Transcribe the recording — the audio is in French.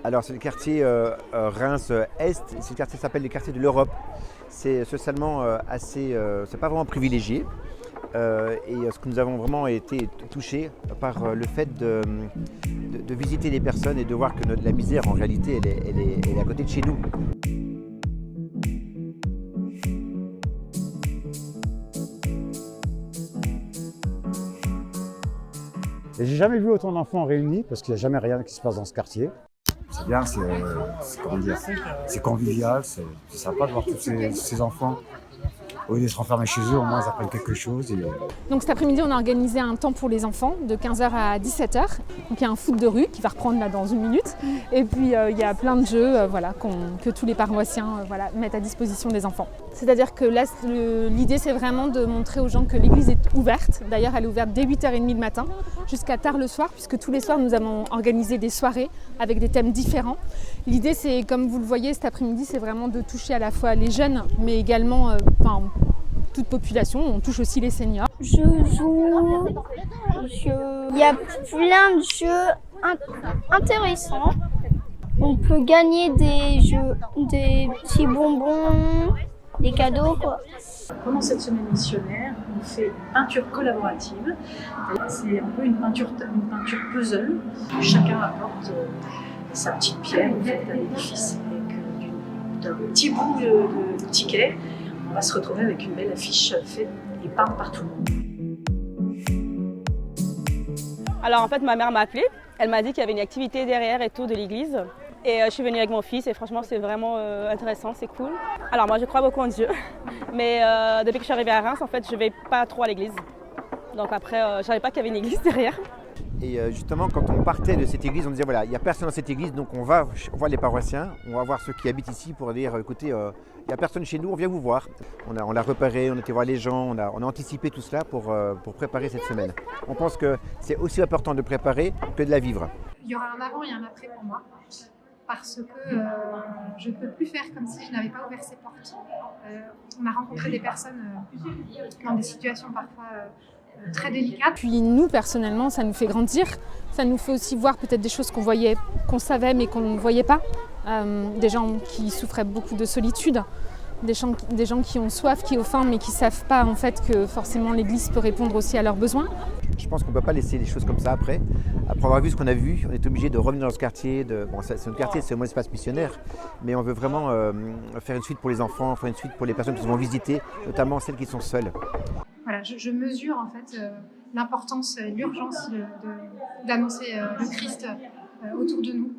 Alors c'est le quartier Reims-Est, ce quartier s'appelle le quartier de l'Europe. C'est socialement c'est pas vraiment privilégié. Ce que nous avons vraiment été touchés par le fait de visiter les personnes et de voir que la misère en réalité elle est à côté de chez nous. Et j'ai jamais vu autant d'enfants réunis parce qu'il n'y a jamais rien qui se passe dans ce quartier. C'est bien, comment dire, c'est convivial, c'est sympa de voir tous ces enfants. Au lieu d'être enfermés chez eux, au moins ils apprennent quelque chose. Donc cet après-midi, on a organisé un temps pour les enfants de 15h à 17h. Donc il y a un foot de rue qui va reprendre là dans une minute. Et puis il y a plein de jeux que tous les paroissiens mettent à disposition des enfants. C'est-à-dire que là, l'idée c'est vraiment de montrer aux gens que l'église est ouverte. D'ailleurs, elle est ouverte dès 8h30 le matin jusqu'à tard le soir, puisque tous les soirs nous avons organisé des soirées avec des thèmes différents. L'idée c'est, comme vous le voyez cet après-midi, c'est vraiment de toucher à la fois les jeunes, mais également toute population, on touche aussi les seniors. Il y a plein de jeux intéressants. On peut gagner des petits bonbons, des cadeaux, quoi. Pendant cette semaine missionnaire, on fait une peinture collaborative. C'est un peu une peinture puzzle. Chacun apporte sa petite pierre en fait, à l'édifice avec d'un petit bout de ticket. On va se retrouver avec une belle affiche faite et peinte par tout le monde. Alors en fait, ma mère m'a appelée. Elle m'a dit qu'il y avait une activité derrière et tout de l'église. Et je suis venue avec mon fils et franchement, c'est vraiment intéressant, c'est cool. Alors moi, je crois beaucoup en Dieu. Mais depuis que je suis arrivée à Reims, en fait, je vais pas trop à l'église. Donc après, je savais pas qu'il y avait une église derrière. Et justement, quand on partait de cette église, on disait voilà, il n'y a personne dans cette église, donc on va voir les paroissiens, on va voir ceux qui habitent ici pour dire écoutez, il n'y a personne chez nous, on vient vous voir. On l'a repéré, on était voir les gens, on a anticipé tout cela pour préparer cette semaine. On pense que c'est aussi important de préparer que de la vivre. Il y aura un avant et un après pour moi, parce que je ne peux plus faire comme si je n'avais pas ouvert ces portes. On a rencontré des personnes dans des situations parfois très délicates. Puis nous, personnellement, ça nous fait grandir. Ça nous fait aussi voir peut-être des choses qu'on savait mais qu'on ne voyait pas. Des gens qui souffraient beaucoup de solitude, des gens qui ont soif, qui ont faim mais qui ne savent pas en fait que forcément l'Église peut répondre aussi à leurs besoins. Je pense qu'on ne peut pas laisser les choses comme ça après. Après avoir vu ce qu'on a vu, on est obligé de revenir dans ce quartier. C'est notre quartier, c'est mon espace missionnaire, mais on veut vraiment faire une suite pour les enfants, faire une suite pour les personnes qui vont visiter, notamment celles qui sont seules. Voilà, je mesure en fait l'importance, l'urgence d'annoncer le Christ autour de nous.